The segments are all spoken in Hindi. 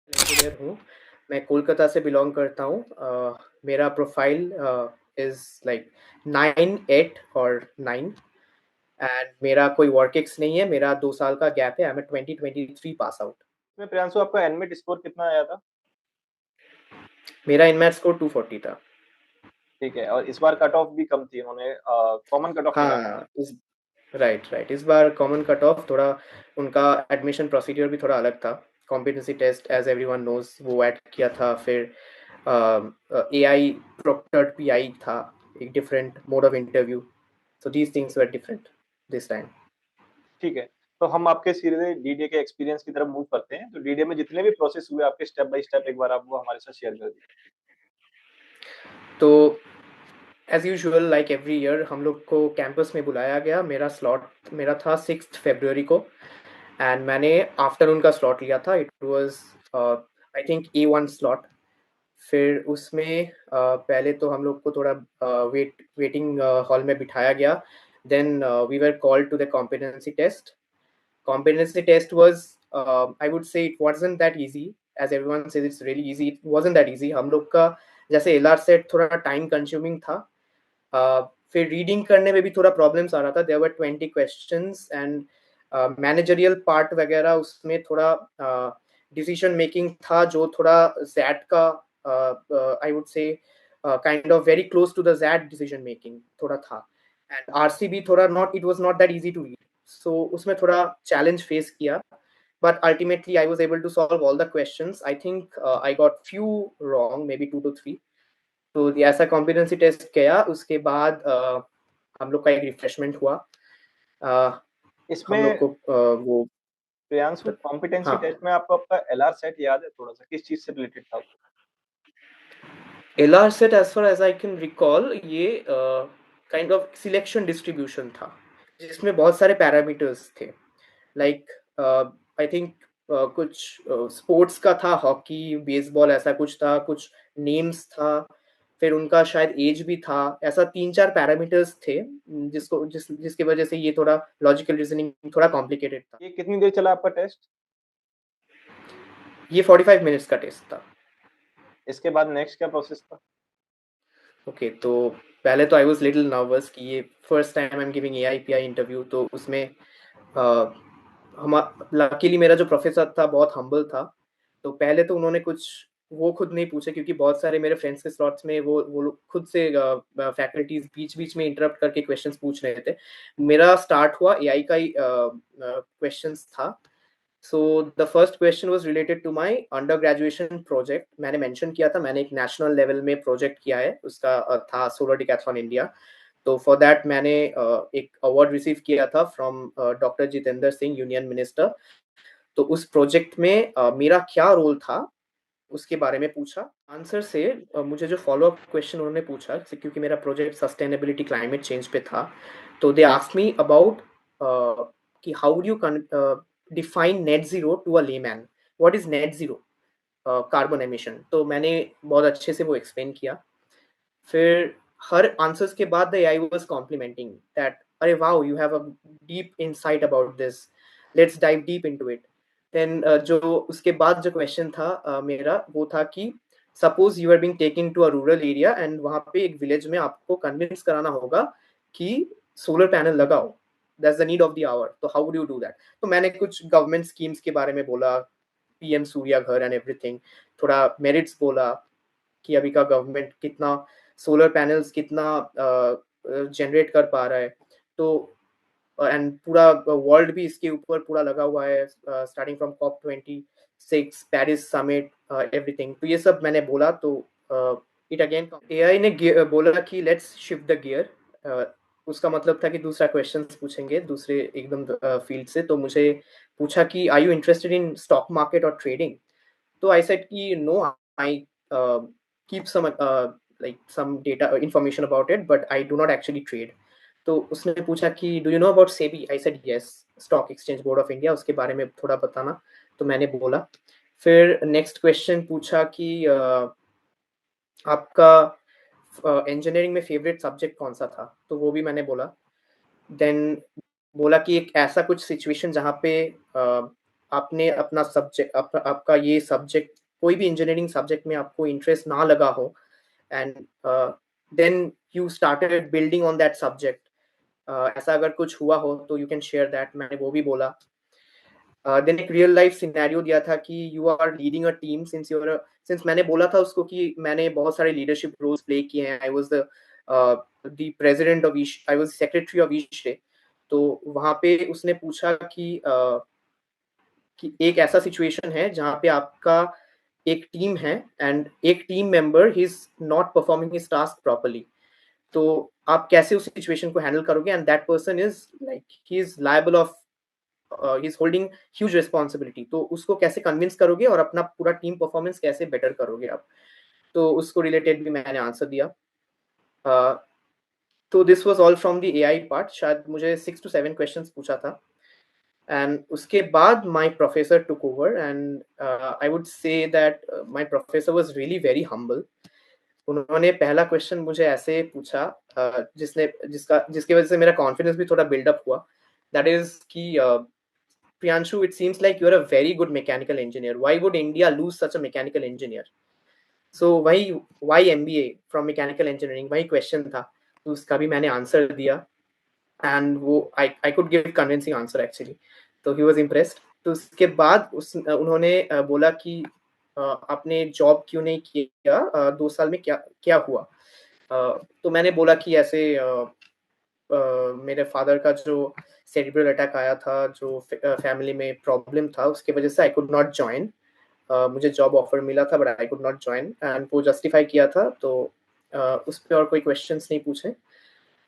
इंजीनियर हूँ। मैं कोलकाता से बिलोंग करता हूँ। मेरा प्रोफाइल इज़ लाइक 9-8 और 9 एंड मेरा कोई वर्क एक्स नहीं है। मेरा 2 साल का गैप है। I am a 2023 pass out. इसमें प्रियांशु आपका एनमेट स्कोर कितना आया था? मेरा इनमैथ स्कोर 240 था। ठीक है, और इस बार कट ऑफ भी कम थी, उन्होंने कॉमन कट ऑफ निकाला था। हाँ, राइट। इस बार कॉमन कट ऑफ थोड़ा उनका एडमिशन प्रोसीजर भी थोड़ा अलग था। Competency test as everyone knows वो ऐड किया था। फिर एआई प्रोक्टर्ड पीआई था, एक different mode of interview. So these things were different this time. ठीक है, तो हम आपके सीधे डीडीए के एक्सपीरियंस की तरफ मूव करते हैं। तो डीडीए में जितने भी प्रोसेस हुए आपके स्टेप बाय स्टेप, एक बार आप वो हमारे साथ शेयर कर दीजिए। तो as usual like every year हम लोग को कैंपस में बुलाया गया। मेरा था 6 फरवरी को एंड मैंने आफ्टरनून का स्लॉट लिया था। It was I think A1 slot. फिर उसमें पहले तो हम लोग को थोड़ा वेटिंग हॉल में बिठाया गया। Then we were called to the competency test. Competency test was, I would say it wasn't that easy. As everyone says it's really easy, it wasn't that easy. हम लोग का जैसे LR सेट थोड़ा टाइम कंज्यूमिंग था। फिर रीडिंग करने में भी थोड़ा प्रॉब्लम्स आ रहा था। There were 20 questions and managerial part वगैरह उसमें थोड़ा डिसीजन मेकिंग था जो थोड़ा जैट का I would say kind of very close to the XAT decision making थोड़ा था। एंड आरसीबी थोड़ा not, it was not that easy to read. So उसमें थोड़ा चैलेंज फेस किया। But ultimately, I was able to solve all the questions. I think I got few wrong, maybe 2 to 3. तो ऐसा कॉम्पिटेंसी टेस्ट किया। उसके बाद हम लोग का एक रिफ्रेशमेंट हुआ। अ, हम लोग इसमें को वो प्रियांशु, कॉम्पिटेंसी हाँ, टेस्ट में आपको आपका एलआर सेट याद है थोड़ा सा, किस चीज से रिलेटेड था? L R set as far as I can recall ये काइंड ऑफ सिलेक्शन डिस्ट्रीब्यूशन था जिसमें बहुत सारे पैरामीटर्स थे। लाइक आई थिंक कुछ स्पोर्ट्स का था, हॉकी बेसबॉल ऐसा कुछ था, कुछ नेम्स था। फिर उनका शायद एज भी था। ऐसा 3-4 पैरामीटर्स थे जिसकी वजह से ये थोड़ा लॉजिकल रीजनिंग थोड़ा कॉम्प्लिकेटेड था। ये कितनी देर चला आपका टेस्ट? ये 45 मिनट्स का टेस्ट था। इसके बाद नेक्स्ट क्या प्रोसेस था? ओके, तो पहले तो आई वाज लिटिल नर्वस कि ये first time I am giving AIPI interview. तो उसमें हम लकीली मेरा जो प्रोफेसर था बहुत हम्बल था। तो पहले तो उन्होंने कुछ वो खुद नहीं पूछे क्योंकि बहुत सारे मेरे फ्रेंड्स के स्लॉट्स में वो लोग खुद से फैकल्टीज बीच बीच में इंटरप्ट करके क्वेश्चंस पूछ रहे थे। मेरा स्टार्ट हुआ एआई का ही क्वेश्चंस था। So the first question was related to my under graduation project. मैंने मेंशन किया था मैंने एक नेशनल लेवल में प्रोजेक्ट किया है, उसका था सोलर डिकैथलॉन इंडिया। तो फॉर दैट मैंने एक अवार्ड रिसीव किया था from doctor Jitendra Singh, union minister. तो उस प्रोजेक्ट में मेरा क्या रोल था उसके बारे में पूछा। आंसर से मुझे जो फॉलो अप क्वेश्चन उन्होंने पूछा, क्योंकि मेरा प्रोजेक्ट सस्टेनेबिलिटी क्लाइमेट चेंज पे था। तो दे आस्क्ड मी अबाउट कि how do you define net zero to a layman. What is net zero carbon emission. तो मैंने बहुत अच्छे से वो एक्सप्लेन किया। फिर हर आंसर्स के बाद the AI was complimenting that, अरे wow you have a deep insight about this, let's dive deep into it. Then जो उसके बाद जो क्वेश्चन था मेरा वो था कि suppose you are being taken to a rural area and वहां पे एक विलेज में आपको कन्विंस कराना होगा कि सोलर पैनल लगाओ, that's the need of the hour. तो how would you do that. तो मैंने कुछ गवर्नमेंट स्कीम्स के बारे में बोला, पीएम सूर्या घर एंड एवरीथिंग। थोड़ा मेरिट्स बोला कि अभी का गवर्नमेंट कितना सोलर पैनल्स कितना जनरेट कर पा रहा है। तो एंड पूरा वर्ल्ड भी इसके ऊपर पूरा लगा हुआ है, starting from COP26, Paris summit, everything. तो ये सब मैंने बोला। तो इट अगेन एआई ने बोला कि लेट्स शिफ्ट द गियर। उसका मतलब था कि दूसरा क्वेश्चन पूछेंगे दूसरे एकदम फील्ड से। तो मुझे पूछा कि are you interested in stock market और ट्रेडिंग। तो आई सेड कि no, I keep some like some data information about it, but I do not actually trade. तो उसने पूछा कि do you know about SEBI. I said yes, stock exchange board of India, उसके बारे में थोड़ा बताना। तो मैंने बोला। फिर नेक्स्ट क्वेश्चन पूछा कि आपका इंजीनियरिंग में फेवरेट सब्जेक्ट कौन सा था। तो वो भी मैंने बोला। देन बोला कि एक ऐसा कुछ सिचुएशन जहाँ पे आपने अपना सब्जेक्ट आपका ये सब्जेक्ट कोई भी इंजीनियरिंग सब्जेक्ट में आपको इंटरेस्ट ना लगा हो and then you started building on that subject, ऐसा अगर कुछ हुआ हो तो यू कैन शेयर दैट। मैंने वो भी बोला। देन एक रियल लाइफ सिनेरियो दिया था कि you are leading a team, since मैंने बोला था उसको कि मैंने बहुत सारे लीडरशिप रोल्स प्ले किए हैं। I was the president of ish, I was secretary of ish day. तो वहां पे उसने पूछा कि एक ऐसा सिचुएशन है जहाँ पे आपका एक टीम है एंड एक team member he is not performing his task properly, तो आप कैसे उस सिचुएशन को हैंडल करोगे? And that person is like he is liable of, he is holding huge responsibility, तो उसको कैसे कन्विंस करोगे और अपना पूरा टीम परफॉर्मेंस कैसे बेटर करोगे आप? तो उसको रिलेटेड भी मैंने आंसर दिया। uh, तो this was all from the AI part. शायद मुझे 6 to 7 क्वेश्चंस पूछा था एंड उसके बाद my professor took over and I would say that my professor was really very humble. उन्होंने पहला क्वेश्चन मुझे ऐसे पूछा जिसकी वजह से मेरा कॉन्फिडेंस भी थोड़ा बिल्डअप हुआ। दैट इज कि Priyanshu, it seems like you're a very good mechanical engineer. Why would India lose such a mechanical engineer? So why MBA from mechanical engineering? वही क्वेश्चन था, तो उसका भी मैंने आंसर दिया एंड वो I could give convincing answer actually. तो ही वाज इम्प्रेस्ड। तो उसके बाद उन्होंने बोला कि आपने जॉब क्यों नहीं किया, 2 साल में क्या क्या हुआ? तो मैंने बोला कि ऐसे मेरे फादर का जो सेरिब्रल अटैक आया था, जो फैमिली में प्रॉब्लम था, उसके वजह से आई कुड नॉट ज्वाइन। मुझे जॉब ऑफर मिला था but I could not join and वो जस्टिफाई किया था। तो उस पर और कोई क्वेश्चंस नहीं पूछे।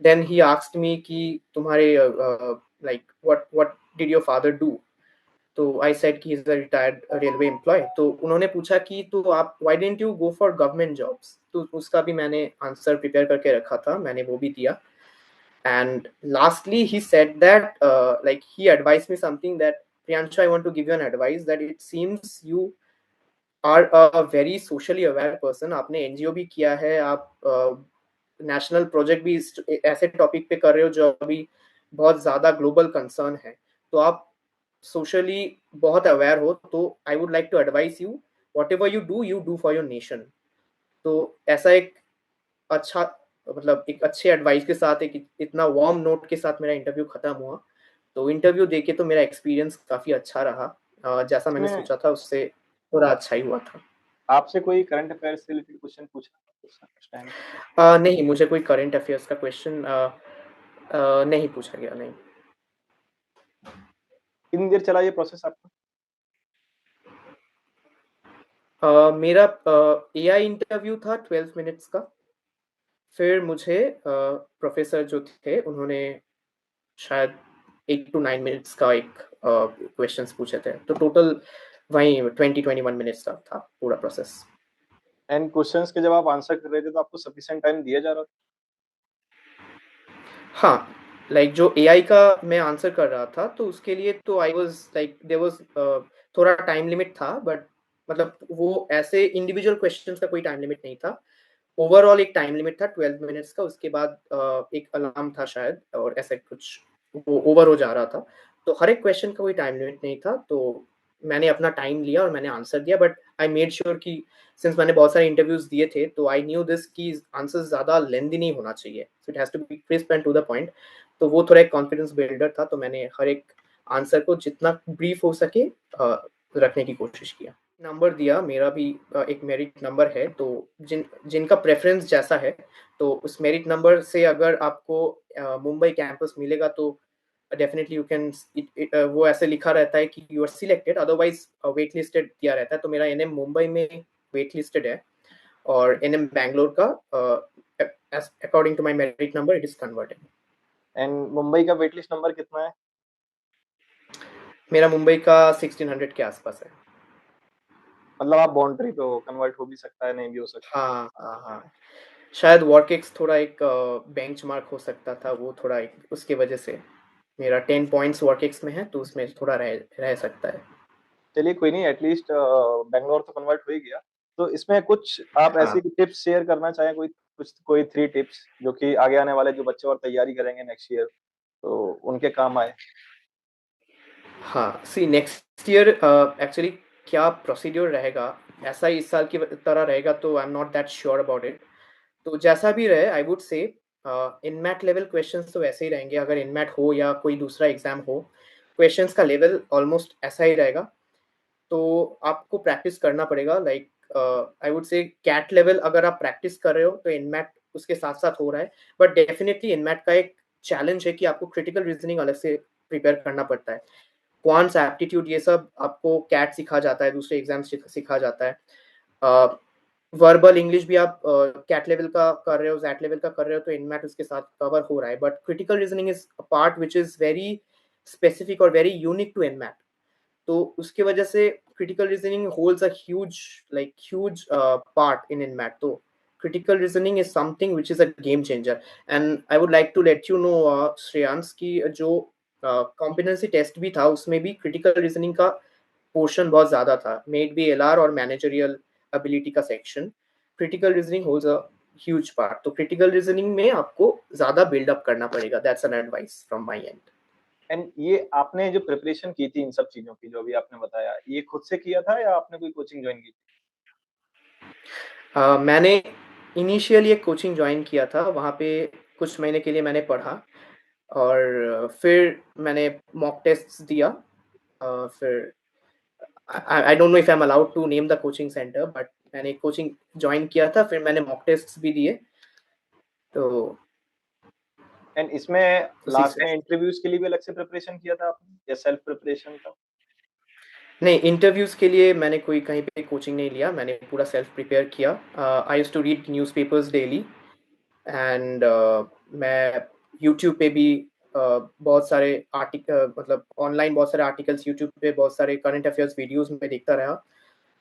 देन ही आस्क्ड मी कि तुम्हारे like what did your father do? तो आई सेड कि is a retired railway employee. तो उन्होंने पूछा कि तो आप why didn't you go for government jobs? तो उसका भी मैंने आंसर प्रिपेयर करके रखा था, मैंने वो भी दिया। And lastly, he said that like he advised me something that, Priyanshu, I want to give you an advice that it seems you are a very socially aware person. आपने एनजीओ भी किया है, आप नेशनल प्रोजेक्ट भी ऐसे टॉपिक पे कर रहे हो जो अभी बहुत ज्यादा ग्लोबल कंसर्न है, तो आप सोशली बहुत अवेयर हो। तो I would like to advise you, whatever you do for your nation. तो ऐसा एक अच्छा, मतलब एक अच्छे एडवाइस के साथ, एक इतना वार्म नोट के साथ मेरा इंटरव्यू खत्म हुआ। तो इंटरव्यू देके तो मेरा एक्सपीरियंस काफी अच्छा रहा, जैसा मैंने इसमें सोचा था उससे थोड़ा अच्छा ही हुआ था। आपसे कोई करंट अफेयर्स से रिलेटेड क्वेश्चन पूछा उस टाइम पे? नहीं, मुझे कोई करंट अफेयर्स का क्वेश्चन नहीं पूछा गया, नहीं। कितनी देर चला ये प्रोसेस आपका? मेरा एआई इंटरव्यू था 12 मिनट्स का। फिर मुझे प्रोफेसर जो थे उन्होंने शायद 8 to 9 मिनट्स का एक क्वेश्चंस पूछे थे, तो टोटल वही 20-21 मिनट्स का था पूरा प्रोसेस। एंड क्वेश्चंस के जब आप आंसर कर रहे थे तो आपको सफिशिएंट टाइम दिया जा रहा था? हाँ, लाइक जो एआई का मैं आंसर कर रहा था तो उसके लिए तो I was like there was थोड़ा टाइम लिमिट था, बट मतलब वो ऐसे इंडिविजुअल क्वेश्चंस का कोई टाइम लिमिट नहीं था। ओवरऑल एक टाइम लिमिट था 12 मिनट्स का, उसके बाद एक अलार्म था शायद और ऐसे कुछ वो ओवर हो जा रहा था। तो हर एक क्वेश्चन का कोई टाइम लिमिट नहीं था, तो मैंने अपना टाइम लिया और मैंने आंसर दिया। बट आई मेड श्योर कि सिंस मैंने बहुत सारे इंटरव्यूज दिए थे तो आई न्यू दिस कि आंसर ज्यादा लेंदी नहीं होना चाहिए, so it has to be crisp and to the point. तो वो थोड़ा एक कॉन्फिडेंस बिल्डर था, तो मैंने हर एक आंसर को जितना ब्रीफ हो सके रखने की कोशिश किया। नंबर दिया, मेरा भी एक मेरिट नंबर है, तो जिनका प्रेफरेंस जैसा है, तो उस मेरिट नंबर से अगर आपको मुंबई कैंपस मिलेगा तो डेफिनेटली यू कैन, वो ऐसे लिखा रहता है कि you are selected, otherwise wait listed दिया रहता है। तो मेरा एनएम मुंबई में वेट लिस्टेड है और एनएम बैंगलोर का according to my merit number it is converted. And Mumbai का वेट लिस्ट नंबर कितना है? मेरा मुंबई का 1600 के आसपास है। मतलब आप बाउंड्री पे हो, कन्वर्ट हो भी सकता है, नहीं भी हो सकता। हाँ हाँ हाँ, शायद वॉरकेक्स थोड़ा एक बेंचमार्क हो सकता था, वो थोड़ा एक उसके वजह से मेरा 10 पॉइंट्स वॉरकेक्स में है, तो उसमें थोड़ा रह सकता है। चलिए कोई नहीं, एटलीस्ट बैंगलोर तो कन्वर्ट हो ही गया। तो इसमें कुछ आप हाँ, ऐसी टिप्स शेयर करना चाहें, कोई 3 टिप्स जो कि आगे आने वाले जो बच्चे और तैयारी करेंगे नेक्स्ट ईयर तो उनके काम आए? हाँ, सी नेक्स्ट ईयर एक्चुअली क्या प्रोसीड्यूर रहेगा, ऐसा ही इस साल की तरह रहेगा, तो I am not that sure about it. तो जैसा भी रहे आई वुड से इनमैट लेवल क्वेश्चंस तो वैसे ही रहेंगे, अगर इनमैट हो या कोई दूसरा एग्जाम हो, क्वेश्चंस का लेवल ऑलमोस्ट ऐसा ही रहेगा। तो आपको प्रैक्टिस करना पड़ेगा, like I would say CAT level अगर आप प्रैक्टिस कर रहे हो तो इनमैट उसके साथ साथ हो रहा है, बट डेफिनेटली इनमैट का एक चैलेंज है कि आपको क्रिटिकल रीजनिंग अलग से प्रिपेयर करना पड़ता है। क्वांट्स एप्टीट्यूड ये सब आपको कैट सिखा जाता है, दूसरे एग्जाम सिखा जाता है। वर्बल इंग्लिश भी आप कैट लेवल का कर रहे हो, जैट लेवल का कर रहे हो, तो इनमैट उसके साथ कवर हो रहा है, but critical reasoning is a part which is very specific और वेरी यूनिक टू इनमैट। तो उसके वजह से critical reasoning holds a huge huge part in NMAT. तो critical reasoning is something which is a game changer, and I would like to let you know Shreyansh की जो कॉम्पिटेंसी टेस्ट भी था उसमें भी क्रिटिकल रीजनिंग का पोर्शन बहुत ज्यादा था, मेड बी एलआर और मैनेजरियल एबिलिटी का section. Critical reasoning holds a huge part, तो क्रिटिकल रीजनिंग में आपको ज्यादा बिल्डअप करना पड़ेगा, that's an advice from my and. And ये आपने जो प्रिपरेशन की थी इन सब चीज़ों की जो अभी आपने बताया, ये खुद से किया था या आपने कोई कोचिंग जॉइन की थी? मैंने इनिशियली एक कोचिंग ज्वाइन किया था, वहाँ पे कुछ महीने के लिए मैंने पढ़ा, और फिर मैंने मॉक टेस्ट्स दिया। फिर I don't know if I am allowed to name the coaching centre, but मैंने कोचिंग ज्वाइन किया था, फिर मैंने मॉक टेस्ट्स भी दिए। तो एंड इसमें उसी लास्ट से में इंटरव्यूज़ के लिए भी अलग से प्रिपरेशन किया था आपने या सेल्फ प्रिपरेशन था? नहीं, इंटरव्यूज़ के लिए मैंने कोई कहीं पे कोचिंग नहीं लिया, मैंने पूरा सेल्फ प्रिपेयर किया। I used to read newspapers daily, and मैं यूट्यूब पे भी बहुत सारे मतलब ऑनलाइन बहुत सारे आर्टिकल्स, यूट्यूब पे बहुत सारे करंट अफेयर्स वीडियोज़ में देखता रहा,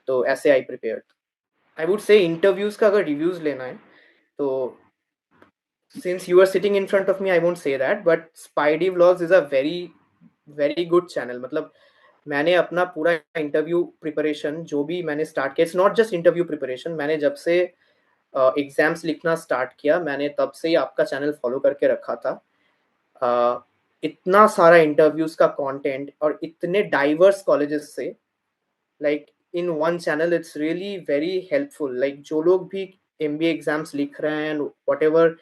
तो ऐसे आई प्रिपेयर्ड। आई वुड से इंटरव्यूज़ का अगर रिव्यूज़ लेना है, तो since you are sitting in front of me I won't say that, but Spidey Vlogs is a very good channel। मतलब मैंने अपना पूरा इंटरव्यू प्रिपरेशन जो भी मैंने स्टार्ट किया, it's not just interview preparation, मैंने जब से एग्जाम्स लिखना स्टार्ट किया मैंने तब से ही आपका चैनल फॉलो करके रखा था। इतना सारा इंटरव्यूज का कंटेंट और इतने डाइवर्स कॉलेजेस से, like in one channel, it's really very helpful. Like जो लोग भी एमबीए एग्जाम्स लिख रहे हैं, whatever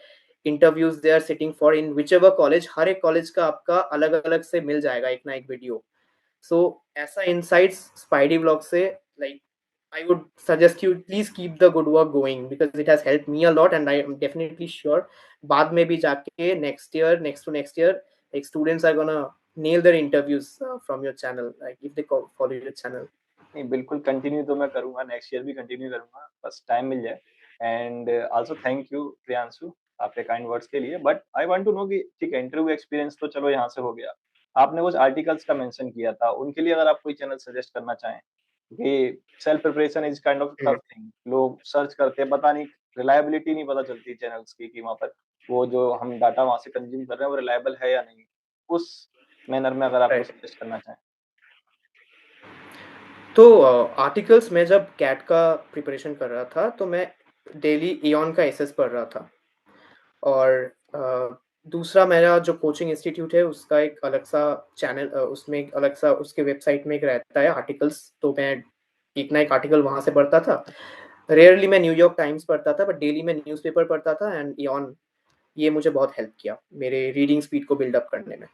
interviews they are sitting for in whichever college, हर एक कॉलेज का आपका अलग अलग से मिल जाएगा एक ना एक वीडियो। सो ऐसा insights Spidey vlog से, like I would suggest you please keep the good work going because it has helped me a lot, and I am definitely sure बाद में भी जाके next year, next to next year, like students are gonna nail their interviews from your channel, like if they follow your channel। नहीं, बिल्कुल कंटिन्यू तो मैं करूँगा, नेक्स्ट ईयर भी कंटिन्यू करूँगा, बस टाइम मिल जाए। And also thank you Priyanshu आपके काइंड वर्ड्स के लिए। But I want to know कि ठीक है, इंटरव्यू एक्सपीरियंस तो चलो यहाँ से हो गया। आपने कुछ आर्टिकल्स का मेंशन किया था, उनके लिए अगर आप कोई चैनल सजेस्ट करना चाहें, कि self preparation is kind of tough thing, लोग सर्च करते हैं, पता नहीं रिलायबिलिटी नहीं पता चलती चैनल्स की कि वहाँ पर वो जो हम डाटा वहाँ से कंज़्यूम कर रहे हैं, वो रिलायबल है या नहीं। उस मैनर में अगर आप कुछ Right। सजेस्ट करना चाहें। तो आर्टिकल्स मैं जब कैट का प्रिपरेशन कर रहा था तो मैं डेली एऑन का एसएस पढ़ रहा था, और दूसरा मेरा जो कोचिंग इंस्टीट्यूट है उसका एक अलग सा चैनल, उसमें एक अलग सा उसके वेबसाइट में एक रहता है आर्टिकल्स, तो मैं एक ना एक आर्टिकल वहां से पढ़ता था। रेयरली मैं न्यूयॉर्क टाइम्स पढ़ता था, बट डेली मैं न्यूज़पेपर पढ़ता था, एंड ऑन ये मुझे बहुत हेल्प किया मेरे रीडिंग स्पीड को बिल्डअप करने में।